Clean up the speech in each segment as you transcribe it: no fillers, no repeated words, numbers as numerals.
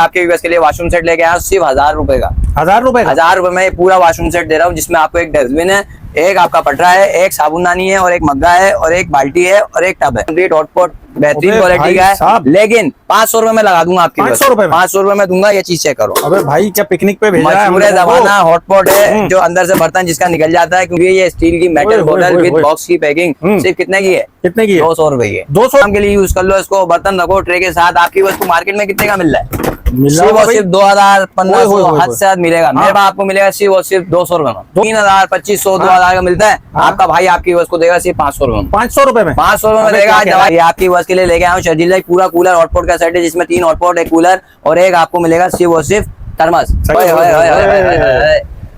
आपके व्यूअर्स के लिए वॉशरूम सेट लेके आया हूं सिर्फ 1000 रुपए का। 1000 रुपए का? 1000 रुपए में पूरा वॉशरूम सेट दे रहा हूँ, जिसमें आपको एक डस्टबिन है, एक आपका पटरा है, एक साबुनदानी है और एक मग्गा है और एक बाल्टी है और एक टब है। कंप्लीट हॉटपॉट बेहतरीन क्वालिटी का है, लेकिन 500 रुपए में लगा दूंगा आपके 500 रुपए में? 500 रुपए में दूंगा। ये चीज चेक करो। अबे भाई क्या पिकनिक पे भेजा है? पूरे जमाना हॉटपॉट है, जो अंदर से बर्तन जिसका निकल जाता है, क्योंकि ये स्टील की मेटल बोतल विद बॉक्स की पैकिंग सिर्फ कितने की है? कितने की है? 200 रुपए की है। 200 के लिए यूज कर लो इसको, बर्तन रखो ट्रे के साथ। आपकी वस्तु मार्केट में कितने का मिल रहा है? सिर्फ 2000 1500 हद से हद मिलेगा। मेरे पास आपको मिलेगा सिर्फ और सिर्फ 200 रुपए में। 3000 2500 2000 का मिलता है। आपका भाई आपकी वस्तु देगा सिर्फ 500 रुपए में। 500 रुपए में? 500 रुपए में देगा। ये आपकी वस्तु के लिए लेके आया हूँ शर्जील भाई, पूरा कूलर हॉटपॉट का सेट है, जिसमें 3 हॉटपॉट, एक कूलर और एक आपको मिलेगा सिर्फ और सिर्फ थर्मस।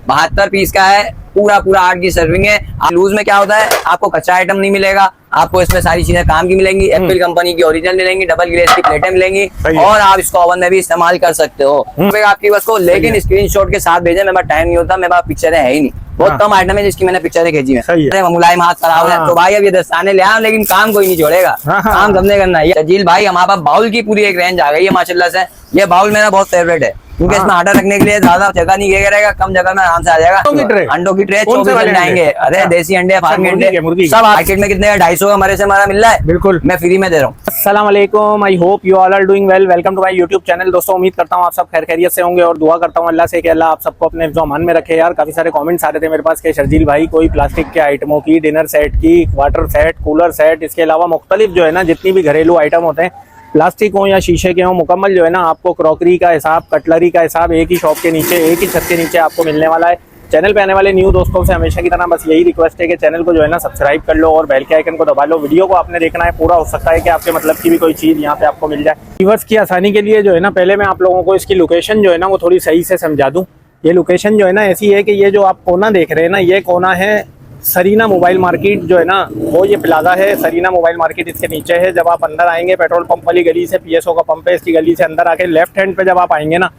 72 पीस का है, पूरा 8 की सर्विंग है। लूज में क्या होता है, आपको कच्चा आइटम नहीं मिलेगा, आपको इसमें सारी चीजें काम की मिलेंगी। एप्पल कंपनी की ओरिजिनल मिलेंगी, डबल ग्लेज की प्लेटें मिलेंगी और आप इसको ओवन में भी इस्तेमाल कर सकते हो आपकी बस को। लेकिन स्क्रीनशॉट के साथ भेजे, मेरे पास टाइम नहीं होता, मेरे पास पिक्चरें है ही नहीं। बहुत कम आइटम है जिसकी मैंने पिक्चरें खींची है। मुलायम हाथ खराब है तो भाई अब ये दस्ताने ले आए, लेकिन काम कोई नहीं छोड़ेगा, काम सबने करना है। शर्जील भाई हमारे पास बाउल की पूरी एक रेंज आ गई है माशाल्लाह से। ये बाउल मेरा बहुत फेवरेट है, क्योंकि इसमें आटा रखने के लिए ज्यादा जगह नहीं घेरा रहेगा, कम जगह में आराम से आ जाएगा। अंडों की ट्रे 24 मिल जाएंगे। अरे देसी अंडे, फार्मी अंडे सब मार्केट में कितने का 250 का हमारे से हमारा मिल रहा है। बिल्कुल मैं फ्री में दे रहा हूँ। अस्सलाम वालेकुम, I hope you all are doing well. Welcome to my YouTube channel. दोस्तों उम्मीद करता हूँ आप सब खैर खैरियत से होंगे और दुआ करता हूँ अल्लाह से कि अल्लाह आप सबको अपने हिफ्ज़-ओ-अमान में रखे। यार काफी सारे कमेंट्स आ रहे थे मेरे पास कि शर्जील भाई कोई प्लास्टिक के आइटमों की, डिनर सेट की, वाटर सेट, कूलर सेट, इसके अलावा मुख्तलिफ जो है ना जितनी भी घरेलू आइटम होते हैं, प्लास्टिक हो या शीशे के हो, मुकम्मल जो है ना आपको क्रॉकरी का हिसाब, कटलरी का हिसाब एक ही शॉप के नीचे, एक ही छत के नीचे आपको मिलने वाला है। चैनल पे आने वाले न्यू दोस्तों से हमेशा की तरह बस यही रिक्वेस्ट है कि चैनल को जो है ना सब्सक्राइब कर लो और बेल के आइकन को दबा लो। वीडियो को आपने देखना है पूरा, हो सकता है कि आपके मतलब की भी कोई चीज़ यहाँ पे आपको मिल जाए। व्यूअर्स की आसानी के लिए जो है ना पहले मैं आप लोगों को इसकी लोकेशन जो है ना वो थोड़ी सही से समझा दूँ। ये लोकेशन जो है ना ऐसी है कि ये जो आप कोना देख रहे हैं ना, ये कोना है सरीना मोबाइल मार्केट जो है ना, वो ये प्लाजा है सरीना मोबाइल मार्केट, इसके नीचे है। जब आप अंदर आएंगे पेट्रोल पंप वाली गली से, पीएसओ का पंप है, इसकी गली से अंदर आके लेफ्ट हैंड पे जब आप आएंगे ना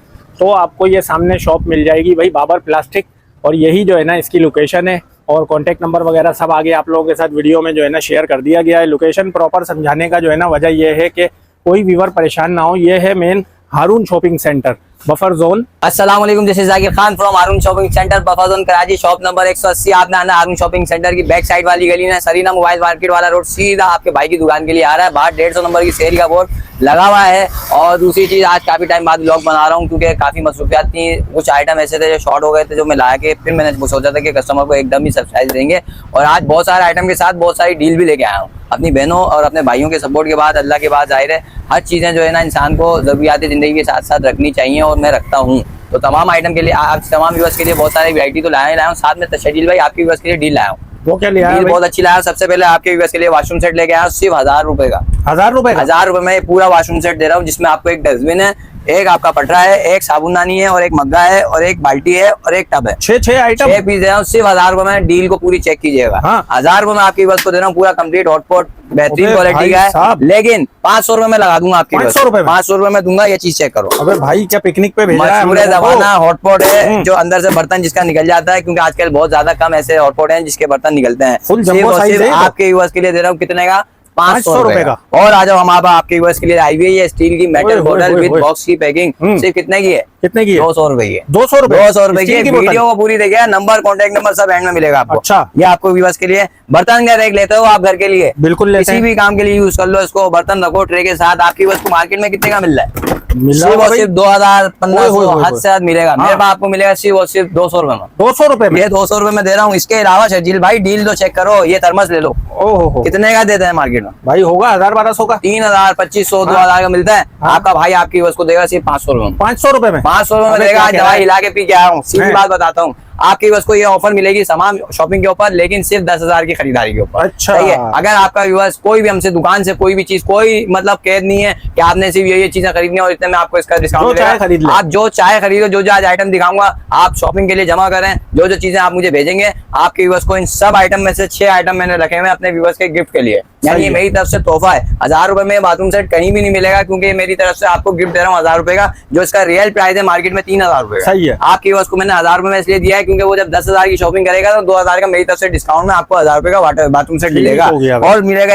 तो आपको ये सामने शॉप मिल जाएगी भाई, बाबर प्लास्टिक। और यही जो है ना इसकी लोकेशन है और कॉन्टैक्ट नंबर वगैरह सब आगे आप लोगों के साथ वीडियो में जो है ना शेयर कर दिया गया है। लोकेशन प्रॉपर समझाने का जो है ना वजह यह है कि कोई व्यूअर परेशान ना हो। ये है main Haroon shopping centre, buffer zone. अस्सलाम वालेकुम, this is Zakir Khan from Haroon shopping centre, buffer zone Karachi, shop number 180। आपने आना हारून शॉपिंग सेंटर की बैक साइड वाली गली में, सरीना मोबाइल मार्केट वाला रोड सीधा आपके भाई की दुकान के लिए आ रहा है। बाहर 150 नंबर की सेल का बोर्ड लगा हुआ है। और दूसरी चीज, आज काफी टाइम बाद ब्लॉग बना रहा हूँ क्योंकि काफी मसरूफियात थी। कुछ आइटम ऐसे थे जो शॉर्ट हो गए थे, जो मैं लाया के फिर मैंने सोचा था कि कस्टमर को एकदम ही सरप्राइज देंगे। और आज बहुत सारे आइटम के साथ बहुत सारी डील भी लेके आया हूँ। अपनी बहनों और अपने भाइयों के सपोर्ट के बाद, अल्लाह के बाद जाहिर है हर चीजें जो है ना इंसान को ज़रूरियात ज़िंदगी के साथ साथ रखनी चाहिए और मैं रखता हूँ। तो तमाम आइटम के लिए, आप तमाम व्यूअर्स के लिए बहुत सारे वैरायटी तो लाया हूँ। साथ में शर्जील भाई आपके व्यूअर्स के लिए डील लाया हूँ। वो क्या लिया? डील बहुत अच्छी लाया। सबसे पहले आपके व्यूअर्स के लिए वॉशरूम सेट लेके आया हूँ सिर्फ 1000 रुपए का। 1000 रुपए? 1000 रुपए में पूरा वॉशरूम सेट दे रहा हूँ, जिसमें आपको एक डस्टबिन है, एक आपका पटरा है, एक साबुनदानी है और एक मग्गा है और एक बाल्टी है और एक टब है। 6 आइटम, 6 पीस दे रहा हूँ सिर्फ 1000 रुपए में। डील को पूरी चेक कीजिएगा। 1000 रुपए में आपकी बस को दे रहा हूँ, पूरा कंप्लीट हॉटपॉट बेहतरीन क्वालिटी का है, लेकिन 500 रुपए में लगा दूंगा आपकी। 500 रुपए? 500 रुपए में दूंगा। ये चीज चेक करो। अबे भाई क्या पिकनिक पे भेजा है? पूरे जमाना हॉटपॉट है, जो अंदर से बर्तन जिसका निकल जाता है, क्योंकि आजकल बहुत ज्यादा कम ऐसे हॉटपॉट हैं जिसके बर्तन निकलते हैं। फुल जंबो साइज है। आपके व्यूअर्स के लिए दे रहा हूँ कितने का? 500 रुपए का। और आ जाओ, हमारे आपके व्यूअर्स के लिए आई हुई है स्टील की मेटल बोतल विद बॉक्स की पैकिंग। सिर्फ कितने की है? कितने की? 200 रुपए की। 200 रुपए? 200 रुपए की। वीडियो को पूरी देखिए, नंबर कॉन्टेक्ट नंबर सब एंड में मिलेगा आपको। अच्छा, ये आपको व्यूअर्स के लिए बर्तन क्या देख लेते हो आप घर के लिए? बिल्कुल लेते हैं। किसी भी काम के लिए यूज कर लो इसको। बर्तन रखो ट्रे के साथ। आपकी वस्तु मार्केट में कितने का मिल रहा है? सिर्फ 2000 1500 हद से हद मिलेगा। मेरे पास आपको मिलेगा सिर्फ और सिर्फ 200 रुपए में। 200 रुपए में? ये 200 रुपए में दे रहा हूँ। इसके अलावा शर्जील भाई डील तो चेक करो। ये थर्मस ले लो। ओहो, कितने का देते हैं मार्केट में? भाई होगा 1000-1200 का। 3000 2500 2000 का मिलता है। आपका भाई आपकी वस्तु देगा सिर्फ 500 रुपए में। 500 रुपए में? 500 रुपए में देगा। दवाई हिला के पी के आया हूँ। सीधी बात बताता हूँ, आपकी बस को ये ऑफर मिलेगी तमाम शॉपिंग के ऊपर, लेकिन सिर्फ 10,000 की खरीदारी के ऊपर। अच्छा, सही है। अगर आपका व्यूअर्स कोई भी हमसे दुकान से कोई भी चीज, कोई मतलब कैद नहीं है कि आपने सिर्फ ये चीजें खरीदनी है और इतने में आपको इसका डिस्काउंट मिलेगा। आप जो चाहे खरीदो, जो आज आइटम दिखाऊंगा आप शॉपिंग के लिए जमा करें। जो चीजें आप मुझे भेजेंगे, आपके व्यूअर्स को इन सब आइटम में से 6 आइटम मैंने रखे हुए अपने व्यूअर्स के गिफ्ट के लिए। यानी ये मेरी तरफ से तोहफा है। 1000 रुपए में बाथरूम सेट कहीं भी नहीं मिलेगा, क्योंकि मेरी तरफ से आपको गिफ्ट दे रहा हूँ 1000 रुपए का, जो इसका रियल प्राइस है मार्केट में 3000 रुपए का। सही है। आपकी बस को मैंने 1000 रुपए में इसलिए दिया है क्योंकि वो जब 10,000 की शॉपिंग करेगा तो 2000 का मेरी तरफ से डिस्काउंट में आपको 1000 रुपए का वाटर बाथरूम सेट मिलेगा। और मिलेगा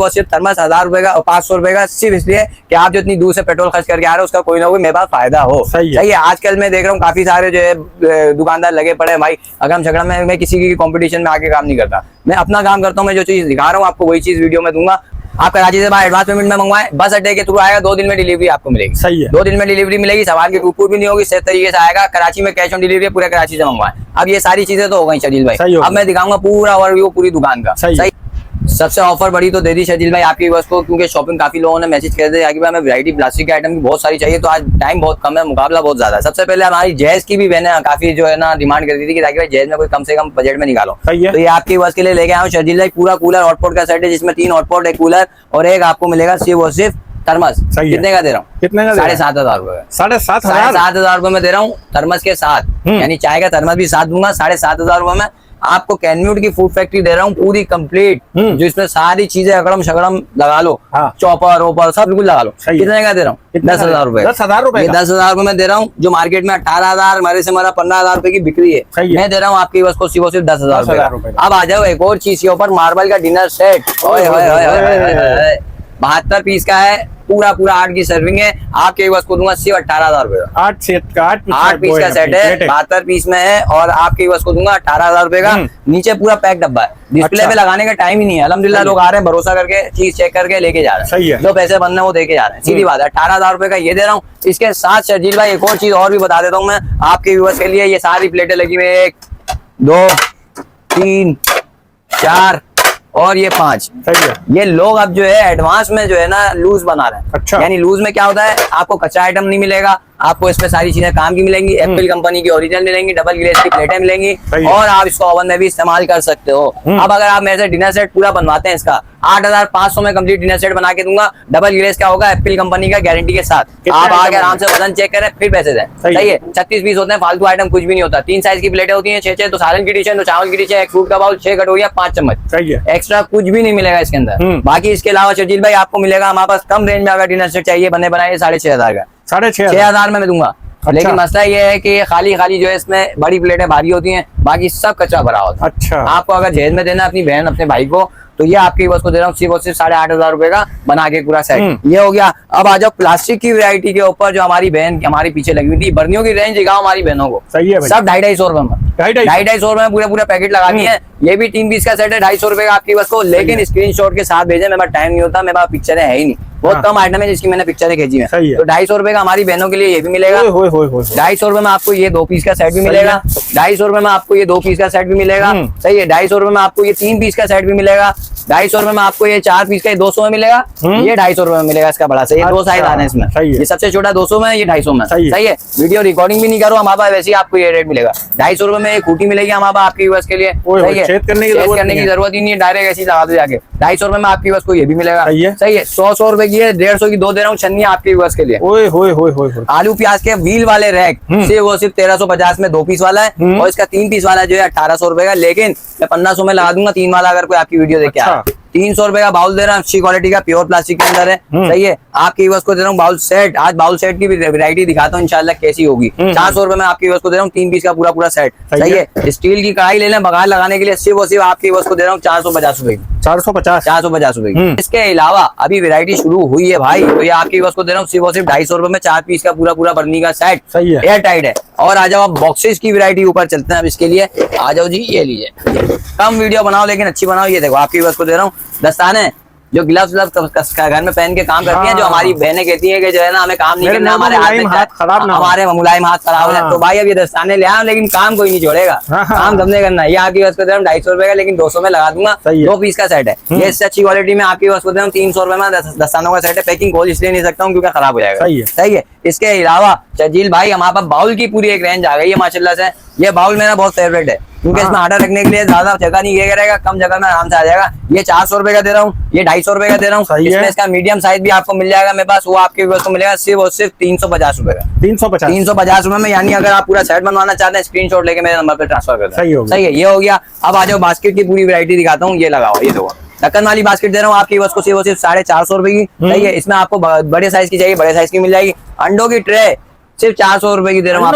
सिर्फ थर्मस 1000 रुपए का और 500 रुपए का, सिर्फ इसलिए कि आप जो इतनी दूर से पेट्रोल खर्च करके आ रहे हो उसका कोई ना कोई मेरे पास फायदा हो। सही है। आजकल मैं देख रहा हूँ काफी सारे जो है दुकानदार लगे पड़े भाई अगम झगड़ा में। मैं किसी की कंपटीशन में आके काम नहीं करता, मैं अपना काम करता हूँ। मैं जो चीज दिखा रहा हूँ आपको वही चीज वीडियो में दूंगा। आप कराची से बाहर एडवांस पेमेंट में मंगवाएं, बस अड्डे के थ्रू आएगा, 2 दिन में डिलीवरी आपको मिलेगी। सही है। 2 दिन में डिलीवरी मिलेगी, सवाल की टूट भी नहीं होगी, सही तरीके से आएगा। कराची में कैश ऑन डिलीवरी पूरे कराची से मंगवाएं। अब ये सारी चीजें तो हो गई शजील भाई, अब मैं दिखाऊंगा पूरा ओवरव्यू पूरी दुकान का। सही। सबसे ऑफर बड़ी तो दे दी शजील भाई आपकी बस को, क्योंकि शॉपिंग काफी लोगों ने मैसेज कर दिया कि भाई हमें वैरायटी प्लास्टिक के आइटम की बहुत सारी चाहिए, तो आज टाइम बहुत कम है, मुकाबला बहुत ज्यादा है। सबसे पहले हमारी जैज की भी बहने काफी जो है ना डिमांड करती थी कि ताकि भाई जैज में कोई कम से कम बजट में निकालो, तो ये आपकी बस के लिए लेके आया हूँ शजील भाई। पूरा कूलर हॉटपॉट का सेट है, जिसमें 3 हॉटपॉट, एक कूलर और एक आपको मिलेगा सिर्फ और सिर्फ थर्मस। कितने का दे रहा हूँ? कितने का? 7,500 रुपए। 7,500 रुपए में दे रहा हूँ थर्मस के साथ, यानी चाय का थर्मस भी साथ दूंगा। 7,500 रुपए में आपको कैनम्यूट की फूड फैक्ट्री दे रहा हूँ पूरी कंप्लीट, जो इसमें सारी चीजें अगड़म शगड़म लगा लो, चॉपर ओपर सब बिल्कुल लगा लो। कितने का दे रहा हूँ? 10,000 रुपए। 10,000 रुपए। 10,000 रुपए में दे रहा हूँ, जो मार्केट में 18,000 हमारे से हमारा 15,0000 रुपए की बिक्री है, मैं दे रहा हूँ आपकी बस को सिर्फ 10,000 रुपए। अब आ जाओ एक और चीज के ऊपर, मार्बल का डिनर सेट 72 पीस का है, पूरा 8 की सर्विंग है, आपके बस को दूंगा सिर्फ 18,000 रुपए का। 8 पीस का सेट है, 72 पीस में है, और आपके बस को दूंगा 18,000 रुपए का। नीचे पूरा पैक डब्बा है, डिस्प्ले पे लगाने का टाइम ही नहीं है। अल्हम्दुलिल्लाह लोग आ रहे हैं भरोसा करके चीज चेक करके लेके जा रहे हैं, जो पैसे बनने वो देके जा रहे हैं, सीधी बात है। 18,000 रुपए का ये दे रहा हूँ। इसके साथ शजील भाई एक और चीज और भी बता देता हूँ मैं आपके व्यूअर्स के लिए। ये सारी प्लेटें लगी हुई है, 1 2 3 4 और ये 5। ये लोग अब जो है एडवांस में जो है ना लूज बना रहे हैं। अच्छा। यानी लूज में क्या होता है, आपको कच्चा आइटम नहीं मिलेगा, आपको इसमें सारी चीजें काम की मिलेंगी। एप्पल कंपनी की ओरिजिनल मिलेंगी, डबल ग्लेज की प्लेटें मिलेंगी, और आप इसको ओवन में भी इस्तेमाल कर सकते हो। अब अगर आप मेरे से डिनर सेट पूरा बनवाते हैं, इसका 8,500 में कंप्लीट डिनर सेट बना के दूंगा। डबल ग्लेज का होगा, एप्पल कंपनी का गारंटी के साथ। आप आगे आराम से वजन चेक करें फिर पैसे दें। सही है। 36 पीस होते हैं, फालतू आइटम कुछ भी नहीं होता। 3 साइज की प्लेटें होती है, 6 तो सालन की डिश है, 2 चावल की डिश है, 1 फ्रूट का बाउल, 6 कटोरियां, 5 चम्मच। एक्स्ट्रा कुछ भी नहीं मिलेगा इसके अंदर। बाकी इसके अलावा शजील भाई आपको मिलेगा हमारे पास कम रेंज में, अगर डिनर सेट चाहिए बने बनाए 6,500 का, 6,500 में मैं दूंगा। लेकिन मसला ये है कि ये खाली जो है इसमें बड़ी प्लेटें भारी होती हैं, बाकी सब कचरा भरा होता है। अच्छा। आपको अगर जहेज में देना अपनी बहन अपने भाई को, तो ये आपकी बस को दे रहा हूँ सिर्फ 8,500 रुपए का बना के पूरा सेट। ये हो गया। अब आ जाओ प्लास्टिक की वैरायटी के ऊपर, जो हमारी बहन हमारी पीछे लगी हुई थी। बर्नियों की रेंज दिखाओ हमारी बहनों को। सही है भाई। सब 250 रुपए में, 250 रुपए में पूरे पैकेट लगा दिए हैं। ये भी 3 पीस का सेट है, 250 रुपए का आपकी बस को। लेकिन स्क्रीनशॉट के साथ भेजे, मेरे पास टाइम नहीं होता, मेरे पास पिक्चरें है ही नहीं, बहुत कम आइटम है जिसकी मैंने पिक्चरें खींची है। तो 250 रुपए का हमारी बहनों के लिए ये भी मिलेगा। 250 रुपए में आपको ये 2 पीस का सेट भी मिलेगा। 250 रुपए में आपको ये 2 पीस का सेट भी मिलेगा। सही है। 250 रुपए में आपको ये 3 पीस का सेट भी मिलेगा। 250 रुपए में आपको ये 4 पीस का 200 में मिलेगा। ये 250 रुपए में मिलेगा इसका बड़ा सा। ये 2 साइज आ रहे हैं इसमें। ये सबसे छोटा 200 में, ये 250 में। सही है। वीडियो रिकॉर्डिंग भी नहीं करो हमारे पास, वैसे ही आपको ये रेट मिलेगा। 250 रुपए में एक खूटी मिलेगी हमारे पास आपकी बस के लिए। सही है। चेक करने की जरूरत ही नहीं है, डायरेक्ट ऐसी लगा दो जाके। 250 रुपए में आपकी बस को ये भी मिलेगा। सही है। 100 रुपए की है, 150 की 2 दे रहा हूँ छन्नी आपकी बस के लिए। आलू प्याज के व्हील वाले रैक से वो सिर्फ 1350 में 2 पीस वाला है, और इसका 3 पीस वाला जो है 1800 रुपए का। लेकिन मैं 1500 में लगा दूंगा 3 वाला, अगर कोई आपकी वीडियो देख के आए। 300 रुपए का बाउल दे रहा हूँ, अच्छी क्वालिटी का, प्योर प्लास्टिक के अंदर है। सही है। आपकी बस को दे रहा हूँ बाउल सेट। आज बाउल सेट की भी वैरायटी दिखाता हूँ इंशाल्लाह कैसी होगी। 400 रुपए में आपकी बस को दे रहा हूँ 3 पीस का पूरा सेट। सही है। स्टील की कढ़ाई ले लें बघार लगाने के लिए, सिर्फ आपकी बस को दे रहा हूँ 450 रुपए की। 450 रुपए की। इसके अलावा अभी वैरायटी शुरू हुई है भाई, तो ये आपकी बस को दे रहा हूँ सिर्फ 250 रुपए में 4 पीस का पूरा बर्नी का सेट। सही है। एयर टाइट है। और आ जाओ आप बॉक्सेस की वैरायटी ऊपर चलते हैं अब इसके लिए। आ जाओ जी, ये लीजिए। कम वीडियो बनाओ लेकिन अच्छी बनाओ। ये देखो आपकी बस को दे रहा हूँ दस्ताने, जो ग्लव्स घर में पहन के काम करती हैं, जो हमारी बहनें कहती हैं कि जो है ना हमें काम नहीं करना, हमारे हाथ खराब ना, हमारे मुलायम हाथ खराब है। तो भाई अब ये दस्ताने ले आओ, लेकिन काम कोई नहीं छोड़ेगा, काम दमने करना है। ये आपकी बस को दे रहा हूँ 250 रुपए का, लेकिन 200 में लगा दूंगा। 2 पीस का सेट है। ये इससे अच्छी क्वालिटी में आपकी बस को दे रहा हूँ 300 रुपए में दस्तानों का सेट है। पैकिंग खोल इसलिए नहीं सकता हूँ क्योंकि खराब हो जाएगा। सही है। इसके अलावा शजील भाई हमारे पास बाउल की पूरी एक रेंज आ गई है माशाल्लाह से। ये बाउल मेरा बहुत फेवरेट है, क्योंकि इसमें आटा रखने के लिए ज्यादा जगह नहीं ये रहेगा, कम जगह में आराम से आ जाएगा। ये 400 रुपए का दे रहा हूँ, ये 250 रुपए का दे रहा हूँ। इसमें इसका मीडियम साइज भी आपको मिल जाएगा मेरे पास, वो आपके को मिलेगा सिर्फ 350 रुपए का। 350 रुपए में, यानी अगर आप पूरा सेट बनवाना चाहते हैं स्क्रीनशॉट लेके मेरे नंबर पे ट्रांसफर कर दें। सही है। ये हो गया। अब आ जाओ बास्केट की पूरी वैरायटी दिखाता हूँ। ये लगाओ, ये देखो ढक्कन वाली बास्केट दे रहा हूँ आपकी बस को सिर्फ 450 रुपए की। सही है, इसमें आपको बड़े साइज की चाहिए बड़े साइज की मिल जाएगी। अंडों की ट्रे सिर्फ 400 रुपए की दे रहा हूँ।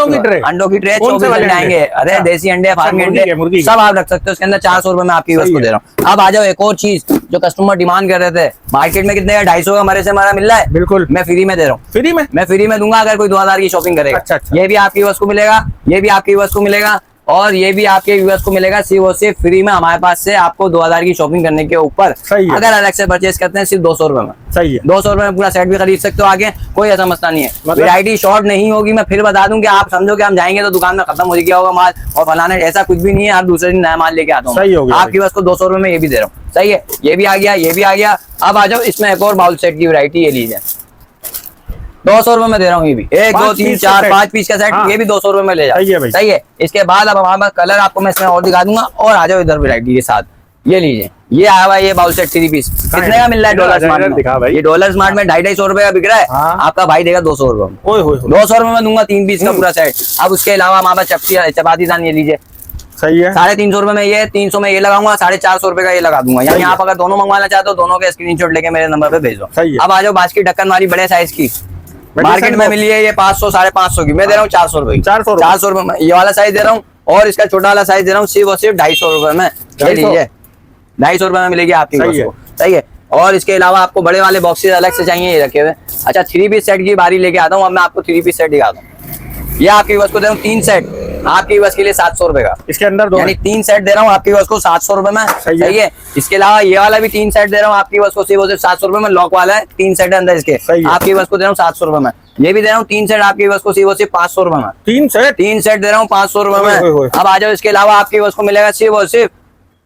अंडों की ट्रे 24 अंडे आएंगे। अरे देसी अंडे, फार्मी अंडे सब आप रख सकते हो उसके अंदर। 400 रुपए में आपकी बस को दे रहा हूँ। अब आ जाओ एक और चीज जो कस्टमर डिमांड कर रहे थे, मार्केट में कितने का 250 का हमारे से हमारा मिल रहा है। बिल्कुल, मैं फ्री में दे रहा हूँ। फ्री में? मैं फ्री में दूंगा अगर कोई 2000 की शॉपिंग करेगा। अच्छा। ये भी आपकी बस को मिलेगा, ये भी आपकी बस को मिलेगा और ये भी आपके व्यूअर्स को मिलेगा। सिर्फ और सिर्फ फ्री में हमारे पास से आपको 2000 की शॉपिंग करने के ऊपर अगर अलग से परचेज करते हैं सिर्फ 200 रुपए में। सही है, 200 रुपए में पूरा सेट भी खरीद सकते हो। आगे कोई ऐसा मसला नहीं है। मतलब वैरायटी शॉर्ट नहीं होगी। मैं फिर बता दूं कि आप समझो कि हम जाएंगे तो दुकान में खत्म हो गया होगा माल और फलाना, ऐसा कुछ भी नहीं है। हर दूसरे दिन नया माल लेके आता हूँ। आपकी बस को 200 रुपए में ये भी दे रहा हूँ। सही है, ये भी आ गया, ये भी आ गया। अब आ जाओ इसमें एक और बाउल सेट की वैरायटी, ये लीजिए 200 रुपए में दे रहा हूँ। ये भी 1 2 3 4 5 पीस का सेट। हाँ। ये भी 200 रुपए में ले जाओ। सही है। इसके बाद अब हमारे पास कलर आपको मैं इसमें और दिखा दूंगा। और आ जाओ इधर वैरायटी के साथ, ये लीजिए, ये आया हुआ ये बाउल सेट 3 पीस। कितने का मिल रहा है डॉलर स्मार्ट में? ये डॉलर स्मार्ट में 250 रुपए का बिक रहा है। हाँ। आपका भाई देगा 200 रुपए में। 200 रुपए में दूंगा 3 पीस का पूरा सेट। अब उसके अलावा हमारे पास चपाती दान, ये लीजिए। सही है, 350 रुपए में ये, 300 में ये लगाऊंगा, 450 रुपए का ये लगा दूंगा। यानी आप अगर दोनों मंगवाना चाहते हो दोनों के स्क्रीनशॉट लेके मेरे नंबर पे भेज दो। अब आ जाओ बास्केट ढक्कन वाली बड़े साइज की, मार्केट में मिली है ये 500 550 की। मैं दे रहा हूँ 400 रुपए। 400 रुपए में ये वाला साइज दे रहा हूँ और इसका छोटा वाला साइज दे रहा हूँ सिर्फ और सिर्फ 250 रुपए में। ये लीजिए 250 रुपए में मिलेगी आपकी बस को। सही है। और इसके अलावा आपको बड़े वाले बॉक्सेस अलग से चाहिए, ये रखे हुए। अच्छा 3 पीस सेट की बारी लेके आता हूँ। अब मैं आपको 3 पीस सेट दिखाता हूँ। ये आपकी बस को दे रहा हूँ 3 सेट आपकी बस के लिए 700 रुपए का। इसके अंदर दो, यानी 3 सेट दे रहा हूँ आपकी बस को 700 रुपए में। सही है। इसके अलावा ये वाला भी 3 सेट दे रहा हूँ आपकी बस को सिर्फ 700 रुपए में। लॉक वाला है, 3 सेट है अंदर इसके। आपकी बस को दे रहा हूँ 700 रुपए में। ये भी दे रहा हूँ 3 सेट आपकी बस को सिर्फ 500 रुपए में। 3 सेट दे रहा हूँ 500 रुपए में। अब आ जाओ इसके अलावा आपकी बस को मिलेगा सिर्फ और सिर्फ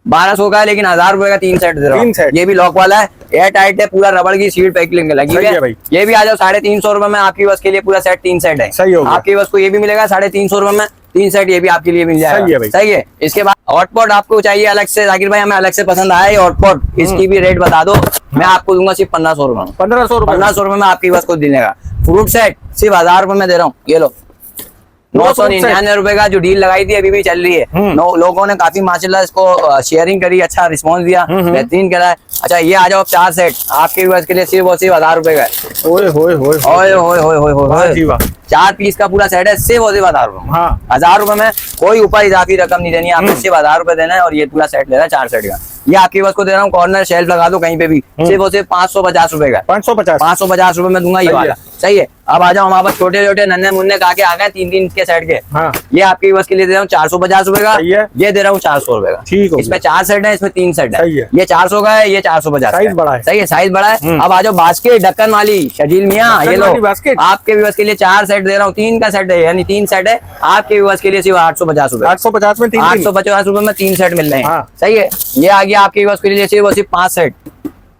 1200 का, लेकिन 1000 रुपए का 3 सेट दे रहा हूँ। ये भी लॉक वाला है, एयर टाइट है, पूरा रबड़ की सील पैकिंग लगी हुई है। ये भी आ जाओ 350 रुपए में आपकी बस के लिए पूरा सेट 3 सेट है। आपकी बस को ये भी मिलेगा 350 रुपए में 3 सेट। ये भी आपके लिए मिल जाएगा। सही है। इसके बाद हॉटपॉट आपको चाहिए अलग से, जाकिर भाई हमें अलग से पसंद आया हॉटपॉट। इसकी भी रेट बता दो, मैं आपको दूंगा सिर्फ 1500 रुपए में। 1500 रुपए में आपकी बस को देगा। फ्रूट सेट सिर्फ 1000 रुपए में दे रहा हूँ। ये लो 999 रुपए का जो डील लगाई थी अभी भी चल रही है। लोगों ने काफी माशाल्लाह इसको शेयरिंग करी, अच्छा रिस्पॉन्स दिया, बेहतरीन करा है। अच्छा ये आ जाओ 4 सेट आपके बस के लिए सिर्फ और सिर्फ 1000 रुपए का है। ओए 4 पीस का पूरा सेट है सिर्फ और सिर्फ 1000 रुपए। 1000 रुपए में कोई ऊपर इजाफी रकम नहीं देनी है, आपको सिर्फ 1000 रुपए देना है। और ये पूरा सेट ले रहा है 4 सेट का। ये आपकी बस को दे रहा हूँ, कॉर्नर शेल्फ लगा दो कहीं पे भी, सिर्फ और सिर्फ 550 रुपए का। 550 रुपए में दूंगा ये वाला। सही है। अब आ जाओ हमारे पास छोटे छोटे नन्हे मुन्ने काके आ गए 3 के सेट के। ये आपकी बस के लिए दे रहा हूँ 450 रुपए का। ये दे रहा हूँ 400 रुपए का। इसमें 4 सेट है, इसमें 3 सेट है। ये 400 का है, ये 450 साइज बड़ा है। सही है, साइज बड़ा है। अब आ जाओ बास्केट ढक्कन वाली शजील मियाँ, ये लो आपके भी बस के लिए 4 सेट दे रहा हूँ। 3 का सेट है, यानी 3 सेट है आपके भी बस के लिए सिर्फ 850 रुपए। 850 रुपए में 3 सेट मिल रहे हैं। सही है। ये आ गया आपकी बस के लिए सिर्फ 5 सेट।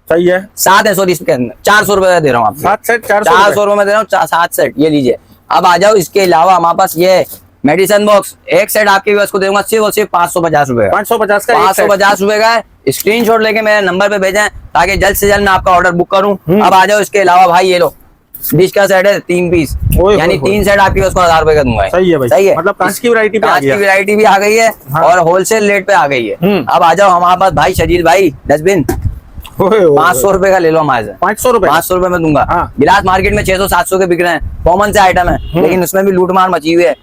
सही है। 7 है, सॉरी इसके अंदर 400 रुपए दे रहा हूँ आपको। 7 सेट 400 रुपए में दे रहा हूँ 7 सेट। ये लीजिए। अब आ जाओ इसके अलावा हमारे पास ये मेडिसिन बॉक्स, एक सेट आपके बस को दूंगा सिर्फ और सिर्फ 550 रुपए का। 550 रुपए का है। स्क्रीनशॉट लेके मेरे नंबर पे भेजें ताकि जल्द से जल्द मैं आपका ऑर्डर बुक करूं। अब आ जाओ इसके अलावा भाई ये लो डिश का सेट है 3 पीस, यानी 3 सेट आपकी बस को 1000 रुपए का दूंगा। सही है भाई। सही है। मतलब कांच की वैरायटी भी आ गई है और होलसेल रेट पे आ गई है। अब आ जाओ हमारे पास भाई शजील भाई डस्टबिन 500 रुपए का ले लो हमारे से। 500 रुपए में दूंगा। गिलास मार्केट में 600-700 के बिक रहे हैं, कॉमन से आइटम है, लेकिन उसमें भी लूटमार मची हुई है।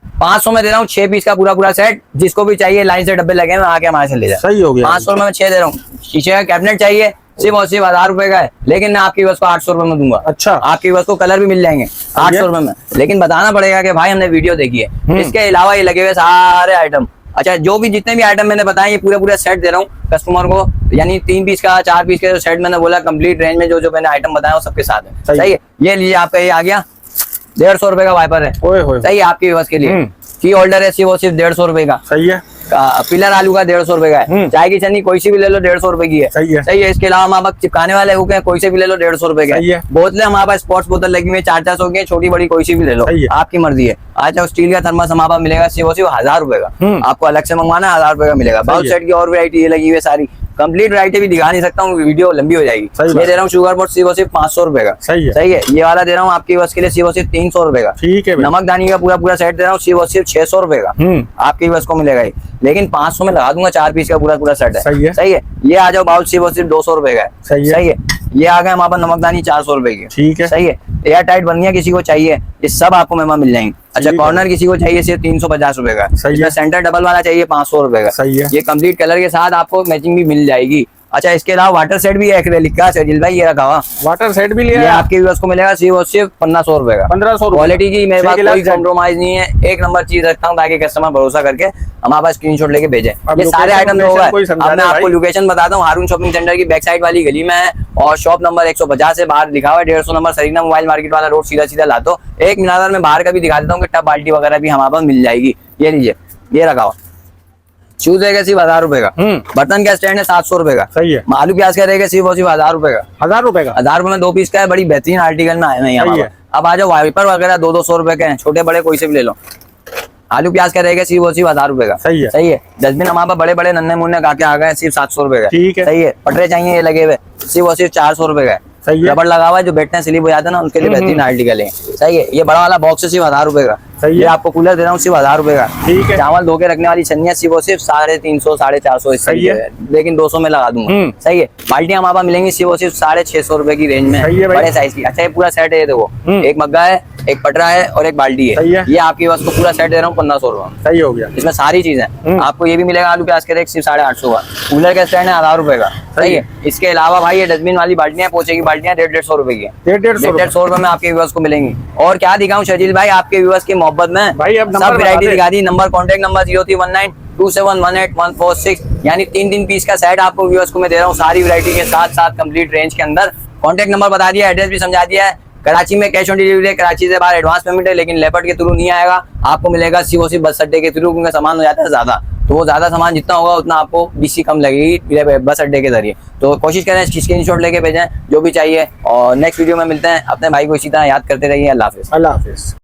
500 में दे रहा हूँ 6 पीस का पूरा सेट। जिसको भी चाहिए लाइन से डब्बे लगे हैं आके हमारे से ले जाए। सही हो गया। 500 रुपए में 6 दे रहा हूँ। शीशे का कैबिनेट चाहिए सिर्फ और सिर्फ 1000 रुपए का है, लेकिन मैं आपकी बस को 800 रुपए में दूंगा। अच्छा। आपकी बस को कलर भी मिल जाएंगे 800 रुपए में, लेकिन बताना पड़ेगा कि भाई हमने वीडियो देखी है। इसके अलावा ये लगे हुए सारे आइटम, अच्छा जो भी जितने भी आइटम मैंने बताए ये पूरे सेट दे रहा हूँ कस्टमर को, यानी 3 पीस का 4 पीस का जो सेट मैंने बोला कंप्लीट रेंज में जो मैंने आइटम बताया वो सबके साथ है। सही है। ये लीजिए आपका ये आ गया 150 रुपए का वाइपर है। सही है। आपकी बस के लिए की होल्डर है सिर्फ 150 रुपए का। सही है। पिलर आलू का 150 रुपए का है। चाय की छन्नी कोई सी भी ले लो 150 रुपए की है। सही है। इसके अलावा हमारे पास चिपकाने वाले हुक है, कोई से भी ले लो 150 रुपए का। बोतलें हमारे पास स्पोर्ट्स बोतल लगी हुई है 400 की, छोटी बड़ी कोई सी भी ले लो, आपकी मर्जी है। अच्छा स्टील का थर्मस हमारे पास मिलेगा सिर्फ 1000 रुपए का। आपको अलग से मंगवाना है 1000 रुपए का मिलेगा। बाउल सेट की और वैरायटी ये लगी हुई है सारी, कंप्लीट वैरायटी भी दिखा नहीं सकता हूँ, वीडियो लंबी हो जाएगी। सही ये बात। दे रहा हूँ शुगर बोर्ड सिर्फ और सिर्फ 500 रुपए का। सही है। सही है। ये वाला दे रहा हूँ आपकी बस के लिए सिर्फ और सिर्फ 300 रुपए का। ठीक है भाई। नमकदानी का पूरा पूरा सेट दे रहा हूँ सिर्फ और सिर्फ 600 रुपए का। आपकी बस को मिलेगा ये, लेकिन 500 में लगा दूंगा, 4 पीस का पूरा पूरा सेट है। सही है। सही है। ये आ जाओ बाउल सिर्फ और सिर्फ 200 रुपए का है। सही है। सही है। ये आ गए हमारे पास नमकदानी 400 रुपए की। ठीक है। सही है। एयर टाइट बनिया किसी को चाहिए, ये सब आपको मेहमान मिल जाएंगे। अच्छा, ठीक है। कॉर्नर किसी को चाहिए सिर्फ 350 रुपए का। सही है। इसमें सेंटर डबल वाला चाहिए 500 रुपए का। सही है। ये कंप्लीट कलर के साथ आपको मैचिंग भी मिल जाएगी। अच्छा, इसके अलावा वाटर सेट भी है एक्रेलिक का सजील भाई, ये रखा हुआ। वाटर सेट भी ये लिया है आपके व्यूअर्स को मिलेगा सिर्फ और सिर्फ 1500 रुपए का। 1500 क्वालिटी की मेरे पास कोई सेट। कॉम्प्रोमाइज नहीं है, एक नंबर चीज रखता हूँ ताकि कस्टमर भरोसा करके हमारे पास स्क्रीनशॉट लेके भेजे। अब ये सारे आइटम होगा। कोई समझा अब मैं दे आपको भाई। लोकेशन बताता हूँ, हारून शॉपिंग सेंटर की बैक साइड वाली गली में है और शॉप नंबर 150 से बाहर लिखा हुआ है, 150 नंबर सरीना मोबाइल मार्केट वाला रोड, सीधा सीधा लातो। एक मिनार में बाहर का भी दिखा देता हूँ कि टब बाल्टी वगैरह भी हमारे पास मिल जाएगी। ये लीजिए, ये रखा हुआ शूज रहेगा सिर्फ 1000 रुपए का। बर्तन का स्टैंड है 700 रुपए का। सही है। आलू प्याज का रहेगा सिर्फ और सिर्फ 1000 रुपए का। 1000 रुपए का। 1000 रुपए में 2 पीस का है, बड़ी बेहतरीन आर्टिकल में आए हैं यहाँ सही पर। है। अब आ जाओ, वाइपर वगैरह 200 रुपए के हैं, छोटे बड़े कोई से भी ले लो। आलू प्याज का रहेगा सिर्फ और सिर्फ 1000 रुपए का। सही है। सही है। डस्टबिन हमारे पास बड़े बड़े नन्हे मुन्ने का के आ गए सिर्फ 700 रुपए का। ठीक है। सही है। पटरे चाहिए ये लगे हुए सिर्फ और सिर्फ 400 रुपए का है। सही है। रबड़ लगा हुआ है, जो बैठने स्लिप हो जाता है ना उनके लिए बेहतरीन आर्टिकल है। सही है। ये बड़ा वाला बॉक्स है सिर्फ 1000 रुपए का। सही है। ये आपको कूलर दे रहा हूँ सिर्फ 1000 रुपए का। ठीक है। चावल धो के रखने वाली छन्नियाँ सिर्फ और सिर्फ 350 450 इस सही है। तरीके से, लेकिन 200 में लगा दूंगा। सही है। बाल्टियां हमारे पास मिलेंगी सिर्फ और सिर्फ 650 रुपए की रेंज में। सही है भाई। बड़े साइज की। अच्छा, ये पूरा सेट है, ये देखो, एक मग्गा है, एक पटरा है और एक बाल्टी सही है। ये आपकी बस को पूरा सेट दे रहा हूँ 1500 रुपए। सही हो गया। इसमें सारी चीजें आपको ये भी मिलेगा। आलू प्याज के रेट सिर्फ 850 का। कूलर का स्टैंड है 1000 रुपए का। सही है। इसके अलावा भाई ये डस्टबिन वाली बाल्टियां, पोछे की बाल्टियां 150 रुपए की है। 150 रुपए में आपके व्यूअर्स को मिलेंगी। और क्या दिखाऊं शजील भाई आपके व्यूअर्स की मोहब्बत में, भाई अब नंबर सब बता वैरायटी दे। दिखा दी। नंबर कॉन्टेक्ट नंबर 03192718 यानी 3 पीस का सेट आपको व्यूअर्स को मैं दे रहा हूँ सारी वैरायटी के साथ साथ कंप्लीट रेंज के अंदर। कॉन्टेक्ट नंबर बता दिया, एड्रेस भी समझा दिया है। कराची में कैश ऑन डिलीवरी है, कराची से बाहर एडवांस पेमेंट है, लेकिन लेपर्ड के थ्रू नहीं आएगा, आपको मिलेगा सिर्फ बस अड्डे के थ्रू, क्योंकि सामान हो जाता है ज्यादा, तो वो ज्यादा सामान जितना होगा उतना आपको बीसी कम लगेगी बस अड्डे के जरिए। तो कोशिश करें स्क्रीनशॉट लेके भेजें जो भी चाहिए। और नेक्स्ट वीडियो में मिलते हैं। अपने भाई को इसी तरह याद करते रहिए। अल्लाह हाफिज। अल्लाह हाफिज।